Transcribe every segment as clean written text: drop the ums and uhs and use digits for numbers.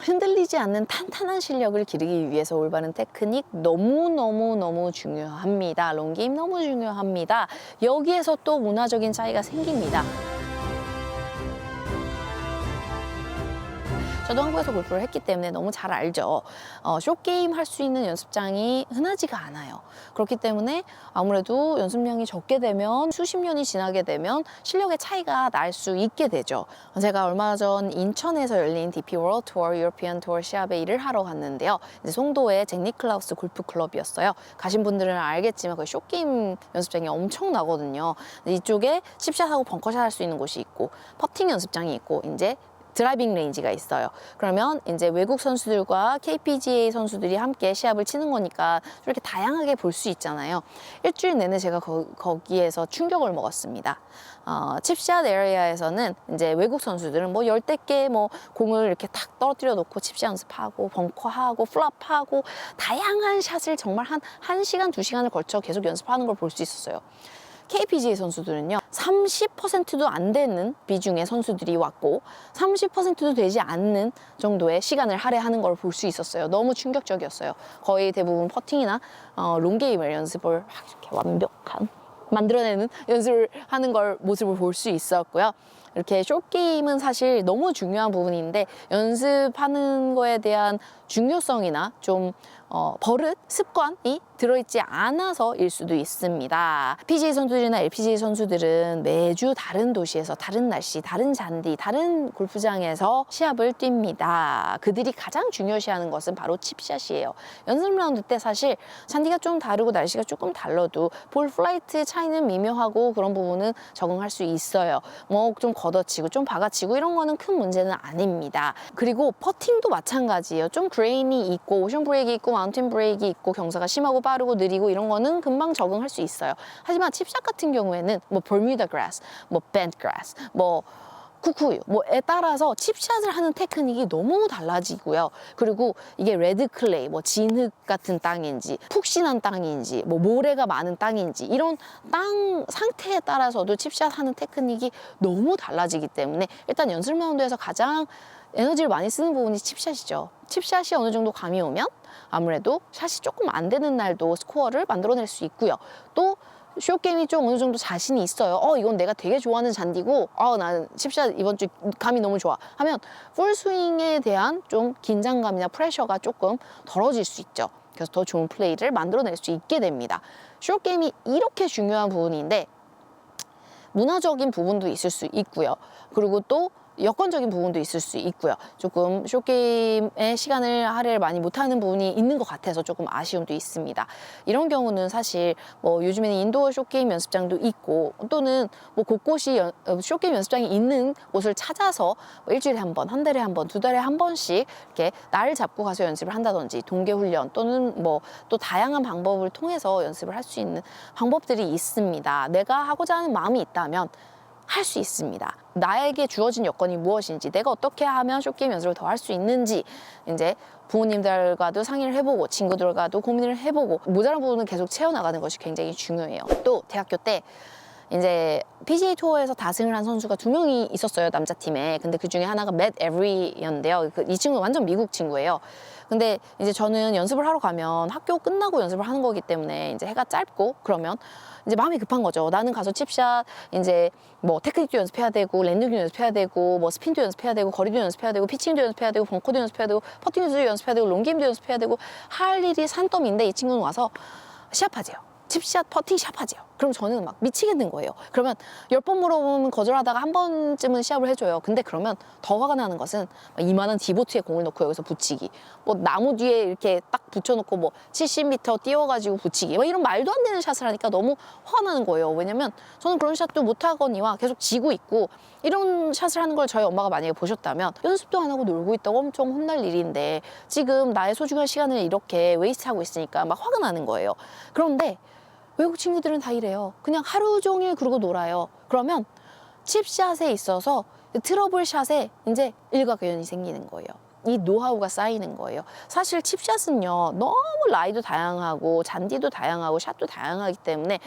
흔들리지 않는 탄탄한 실력을 기르기 위해서 올바른 테크닉 너무너무 중요합니다. 롱게임 너무 중요합니다. 여기에서 또 문화적인 차이가 생깁니다. 저도 한국에서 골프를 했기 때문에 너무 잘 알죠. 숏게임 할 수 있는 연습장이 흔하지가 않아요. 그렇기 때문에 아무래도 연습량이 적게 되면 수십 년이 지나게 되면 실력의 차이가 날 수 있게 되죠. 제가 얼마 전 인천에서 열린 DP 월드 투어, 유러피안 투어 시합에 일을 하러 갔는데요. 이제 송도의 잭 니클라우스 골프 클럽이었어요. 가신 분들은 알겠지만 그 숏게임 연습장이 엄청나거든요. 이쪽에 칩샷하고 벙커샷 할 수 있는 곳이 있고 퍼팅 연습장이 있고 이제 드라이빙 레인지가 있어요. 그러면 이제 외국 선수들과 KPGA 선수들이 함께 시합을 치는 거니까 이렇게 다양하게 볼 수 있잖아요. 일주일 내내 제가 거기에서 충격을 먹었습니다. 칩샷 에리아에서는 이제 외국 선수들은 뭐 열댓 개 뭐 공을 이렇게 탁 떨어뜨려 놓고 칩샷 연습하고 벙커하고 플랍하고 다양한 샷을 정말 한 1시간, 2시간을 걸쳐 계속 연습하는 걸 볼 수 있었어요. KPGA 선수들은요, 30%도 안 되는 비중의 선수들이 왔고 30%도 되지 않는 정도의 시간을 할애하는 걸 볼 수 있었어요. 너무 충격적이었어요. 거의 대부분 퍼팅이나 롱게임을 연습을 이렇게 완벽한 만들어내는 연습을 하는 걸 모습을 볼 수 있었고요. 이렇게 숏게임은 사실 너무 중요한 부분인데 연습하는 거에 대한 중요성이나 좀 버릇, 습관이 들어있지 않아서일 수도 있습니다. PGA 선수들이나 LPGA 선수들은 매주 다른 도시에서 다른 날씨, 다른 잔디, 다른 골프장에서 시합을 뜁니다. 그들이 가장 중요시하는 것은 바로 칩샷이에요. 연습 라운드 때 사실 잔디가 좀 다르고 날씨가 조금 달라도 볼 플라이트 차이는 미묘하고 그런 부분은 적응할 수 있어요. 뭐 좀 걷어치고 좀 박아치고 이런 거는 큰 문제는 아닙니다. 그리고 퍼팅도 마찬가지예요. 좀 그레인이 있고 오션 브레이크 있고 마운틴 브레이크 있고 경사가 심하고 빠르고 느리고 이런 거는 금방 적응할 수 있어요. 하지만 칩샷 같은 경우에는 뭐 버뮤다 그라스, 뭐 벤트 그라스, 뭐 쿠쿠유 뭐에 따라서 칩샷을 하는 테크닉이 너무 달라지고요. 그리고 이게 레드 클레이, 뭐 진흙 같은 땅인지 푹신한 땅인지 뭐 모래가 많은 땅인지 이런 땅 상태에 따라서도 칩샷 하는 테크닉이 너무 달라지기 때문에 일단 연습 라운드에서 가장 에너지를 많이 쓰는 부분이 칩샷이죠. 칩샷이 어느 정도 감이 오면 아무래도 샷이 조금 안 되는 날도 스코어를 만들어낼 수 있고요. 또 숏게임이 좀 어느 정도 자신이 있어요. 이건 내가 되게 좋아하는 잔디고 나는 칩샷 이번 주 감이 너무 좋아 하면 풀스윙에 대한 좀 긴장감이나 프레셔가 조금 덜어질 수 있죠. 그래서 더 좋은 플레이를 만들어낼 수 있게 됩니다. 숏게임이 이렇게 중요한 부분인데 문화적인 부분도 있을 수 있고요. 그리고 또 여건적인 부분도 있을 수 있고요. 조금 숏게임에 시간을 할애를 많이 못하는 부분이 있는 것 같아서 조금 아쉬움도 있습니다. 이런 경우는 사실 뭐 요즘에는 인도어 숏게임 연습장도 있고 또는 뭐 곳곳이 숏게임 연습장이 있는 곳을 찾아서 뭐 일주일에 한 번, 한 달에 한 번, 두 달에 한 번씩 이렇게 날을 잡고 가서 연습을 한다든지 동계 훈련 또는 뭐 또 다양한 방법을 통해서 연습을 할 수 있는 방법들이 있습니다. 내가 하고자 하는 마음이 있다면 할 수 있습니다. 나에게 주어진 여건이 무엇인지, 내가 어떻게 하면 숏게임 연습을 더 할 수 있는지 이제 부모님들과도 상의를 해보고 친구들과도 고민을 해보고 모자란 부분은 계속 채워나가는 것이 굉장히 중요해요. 또 대학교 때 이제 PGA 투어에서 다승을 한 선수가 2명이 있었어요, 남자 팀에. 근데 그 중에 하나가 맷 에브리였는데요. 이 친구는 완전 미국 친구예요. 근데 이제 저는 연습을 하러 가면 학교 끝나고 연습을 하는 거기 때문에 이제 해가 짧고 그러면 이제 마음이 급한 거죠. 나는 가서 칩샷 이제 뭐 테크닉도 연습해야 되고 랜딩도 연습해야 되고 뭐 스핀도 연습해야 되고 거리도 연습해야 되고 피칭도 연습해야 되고 벙커도 연습해야 되고 퍼팅도 연습해야 되고 롱게임도 연습해야 되고 할 일이 산더미인데 이 친구는 와서 시합하재요. 칩샷, 퍼팅 시합하재요. 그럼 저는 막 미치겠는 거예요. 그러면 10번 물어보면 거절하다가 한 번쯤은 시합을 해줘요. 근데 그러면 더 화가 나는 것은 이만한 디보트에 공을 넣고 여기서 붙이기, 뭐 나무 뒤에 이렇게 딱 붙여놓고 뭐 70m 띄워가지고 붙이기, 막 이런 말도 안 되는 샷을 하니까 너무 화가 나는 거예요. 왜냐면 저는 그런 샷도 못하거니와 계속 지고 있고 이런 샷을 하는 걸 저희 엄마가 만약에 보셨다면 연습도 안 하고 놀고 있다고 엄청 혼날 일인데 지금 나의 소중한 시간을 이렇게 웨이스트하고 있으니까 막 화가 나는 거예요. 그런데 외국 친구들은 다 이래요. 그냥 하루 종일 그러고 놀아요. 그러면 칩샷에 있어서 트러블 샷에 이제 일가견이 생기는 거예요. 이 노하우가 쌓이는 거예요. 사실 칩샷은요, 너무 라이도 다양하고 잔디도 다양하고 샷도 다양하기 때문에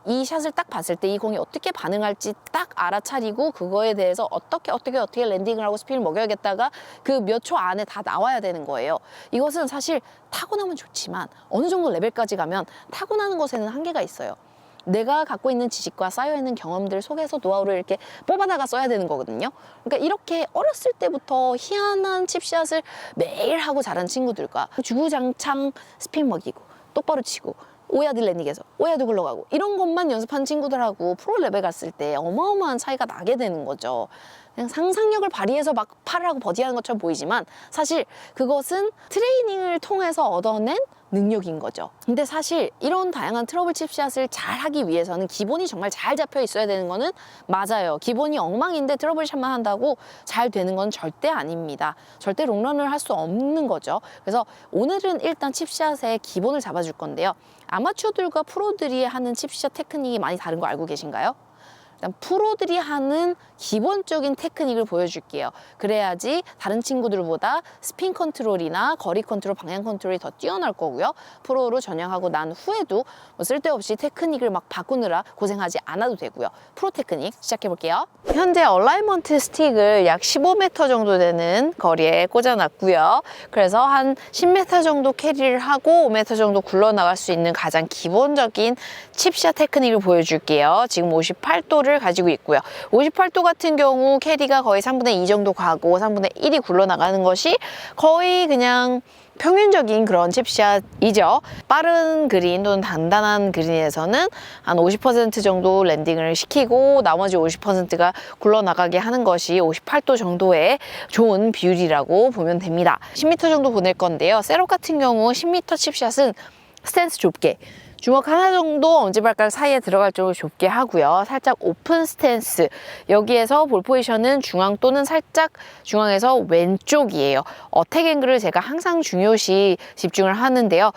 이 샷을 딱 봤을 때 이 공이 어떻게 반응할지 딱 알아차리고 그거에 대해서 어떻게 랜딩을 하고 스핀을 먹여야겠다가 그 몇 초 안에 다 나와야 되는 거예요. 이것은 사실 타고나면 좋지만 어느 정도 레벨까지 가면 타고나는 것에는 한계가 있어요. 내가 갖고 있는 지식과 쌓여있는 경험들 속에서 노하우를 이렇게 뽑아다가 써야 되는 거거든요. 그러니까 이렇게 어렸을 때부터 희한한 칩샷을 매일 하고 자란 친구들과 주구장창 스핀 먹이고 똑바로 치고 5야드 랜딩에서 5야드 굴러가고 이런 것만 연습한 친구들하고 프로 레벨 갔을 때 어마어마한 차이가 나게 되는 거죠. 그냥 상상력을 발휘해서 막 팔을 하고 버디하는 것처럼 보이지만 사실 그것은 트레이닝을 통해서 얻어낸 능력인 거죠. 근데 사실 이런 다양한 트러블 칩샷을 잘 하기 위해서는 기본이 정말 잘 잡혀 있어야 되는 거는 맞아요. 기본이 엉망인데 트러블 샷만 한다고 잘 되는 건 절대 아닙니다. 절대 롱런을 할 수 없는 거죠. 그래서 오늘은 일단 칩샷의 기본을 잡아줄 건데요. 아마추어들과 프로들이 하는 칩샷 테크닉이 많이 다른 거 알고 계신가요? 일단 프로들이 하는 기본적인 테크닉을 보여줄게요. 그래야지 다른 친구들보다 스핀 컨트롤이나 거리 컨트롤, 방향 컨트롤이 더 뛰어날 거고요. 프로로 전향하고 난 후에도 뭐 쓸데없이 테크닉을 막 바꾸느라 고생하지 않아도 되고요. 프로 테크닉 시작해볼게요. 현재 얼라이먼트 스틱을 약 15m 정도 되는 거리에 꽂아놨고요. 그래서 한 10m 정도 캐리를 하고 5m 정도 굴러나갈 수 있는 가장 기본적인 칩샷 테크닉을 보여줄게요. 지금 58도를 가지고 있고요. 58도 같은 경우 캐리가 거의 3분의 2 정도 가고 3분의 1이 굴러나가는 것이 거의 그냥 평균적인 그런 칩샷이죠. 빠른 그린 또는 단단한 그린에서는 한 50% 정도 랜딩을 시키고 나머지 50%가 굴러나가게 하는 것이 58도 정도의 좋은 비율이라고 보면 됩니다. 10m 정도 보낼 건데요. 셋업 같은 경우 10m 칩샷은 스탠스 좁게 주먹 하나 정도 엄지발가락 사이에 들어갈 정도로 좁게 하고요. 살짝 오픈 스탠스. 여기에서 볼 포지션은 중앙 또는 살짝 중앙에서 왼쪽이에요. 어택 앵글을 제가 항상 중요시 집중을 하는데요.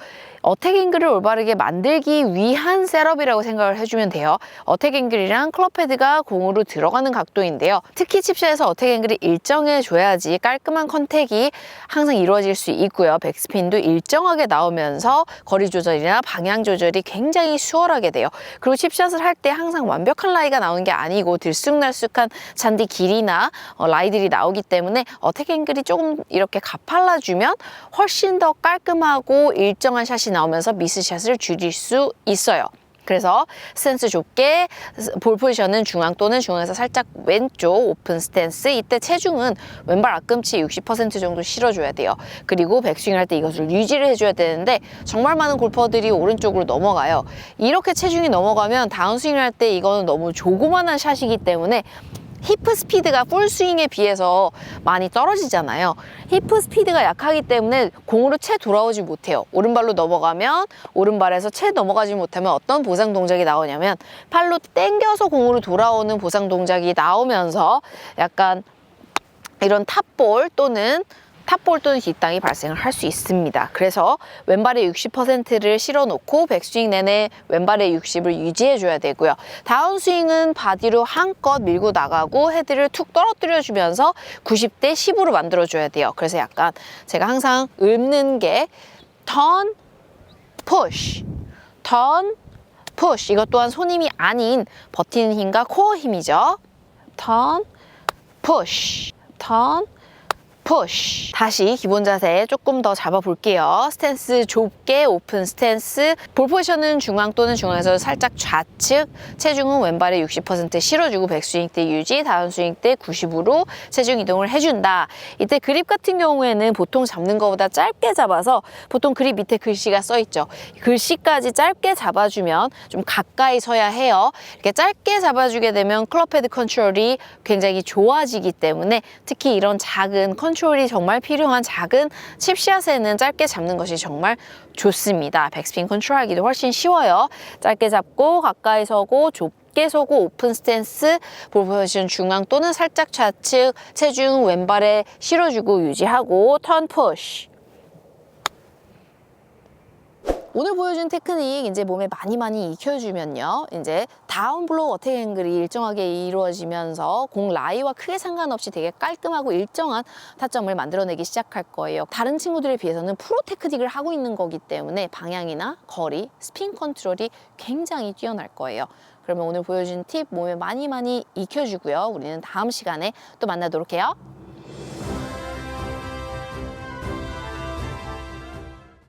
어택 앵글을 올바르게 만들기 위한 셋업이라고 생각을 해주면 돼요. 어택 앵글이랑 클럽 헤드가 공으로 들어가는 각도인데요. 특히 칩샷에서 어택 앵글이 일정해줘야지 깔끔한 컨택이 항상 이루어질 수 있고요. 백스핀도 일정하게 나오면서 거리 조절이나 방향 조절이 굉장히 수월하게 돼요. 그리고 칩샷을 할 때 항상 완벽한 라이가 나오는 게 아니고 들쑥날쑥한 잔디 길이나 라이들이 나오기 때문에 어택 앵글이 조금 이렇게 가팔라주면 훨씬 더 깔끔하고 일정한 샷이 나오면서 미스샷을 줄일 수 있어요. 그래서 스탠스 좁게, 볼 포지션은 중앙 또는 중앙에서 살짝 왼쪽 오픈 스탠스. 이때 체중은 왼발 앞꿈치 60% 정도 실어줘야 돼요. 그리고 백스윙 할 때 이것을 유지를 해줘야 되는데 정말 많은 골퍼들이 오른쪽으로 넘어가요. 이렇게 체중이 넘어가면 다운스윙을 할 때 이거는 너무 조그만한 샷이기 때문에 히프 스피드가 풀스윙에 비해서 많이 떨어지잖아요. 히프 스피드가 약하기 때문에 공으로 채 돌아오지 못해요. 오른발로 넘어가면 오른발에서 채 넘어가지 못하면 어떤 보상 동작이 나오냐면 팔로 당겨서 공으로 돌아오는 보상 동작이 나오면서 약간 이런 탑볼 또는 뒷땅이 발생을 할 수 있습니다. 그래서 왼발의 60%를 실어놓고 백스윙 내내 왼발의 60을 유지해줘야 되고요. 다운스윙은 바디로 한껏 밀고 나가고 헤드를 툭 떨어뜨려주면서 90대 10으로 만들어줘야 돼요. 그래서 약간 제가 항상 읊는 게 턴, 푸시, 턴, 푸시. 이것 또한 손 힘이 아닌 버티는 힘과 코어 힘이죠. 턴, 푸시, 턴, 푸시. 다시 기본 자세 조금 더 잡아볼게요. 스탠스 좁게 오픈 스탠스. 볼 포지션은 중앙 또는 중앙에서 살짝 좌측. 체중은 왼발에 60% 실어주고 백스윙 때 유지, 다운스윙 때 90으로 체중 이동을 해준다. 이때 그립 같은 경우에는 보통 잡는 것보다 짧게 잡아서 보통 그립 밑에 글씨가 써있죠. 글씨까지 짧게 잡아주면 좀 가까이 서야 해요. 이렇게 짧게 잡아주게 되면 클럽 헤드 컨트롤이 굉장히 좋아지기 때문에 특히 이런 작은 컨트롤이 정말 필요한 작은 칩샷에는 짧게 잡는 것이 정말 좋습니다. 백스핀 컨트롤하기도 훨씬 쉬워요. 짧게 잡고 가까이 서고 좁게 서고 오픈 스탠스, 볼 포지션 중앙 또는 살짝 좌측, 체중 왼발에 실어주고 유지하고 턴 푸시. 오늘 보여준 테크닉 이제 몸에 많이 익혀주면요. 이제 다운 블로우 어택 앵글이 일정하게 이루어지면서 공 라이와 크게 상관없이 되게 깔끔하고 일정한 타점을 만들어내기 시작할 거예요. 다른 친구들에 비해서는 프로 테크닉을 하고 있는 거기 때문에 방향이나 거리, 스핀 컨트롤이 굉장히 뛰어날 거예요. 그러면 오늘 보여준 팁 몸에 많이 익혀주고요. 우리는 다음 시간에 또 만나도록 해요.